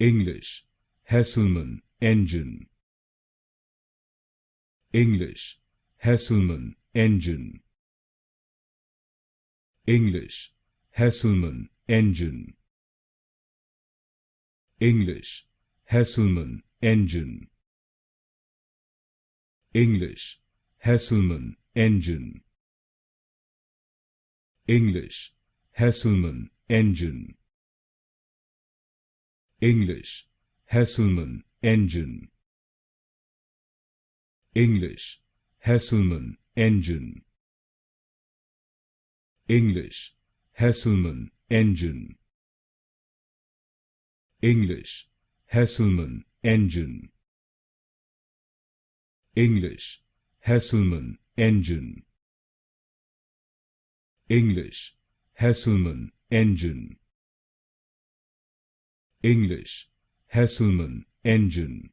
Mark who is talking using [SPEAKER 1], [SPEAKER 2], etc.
[SPEAKER 1] English, Hesselman Engine. English, Hesselman Engine. English, Hesselman Engine. English, Hesselman Engine. English, Hesselman Engine. English, Hesselman Engine. English, Hesselman Engine. English, Hesselman Engine. English, Hesselman Engine. English, Hesselman Engine. English, Hesselman Engine. English, Hesselman Engine. English, Hesselman Engine.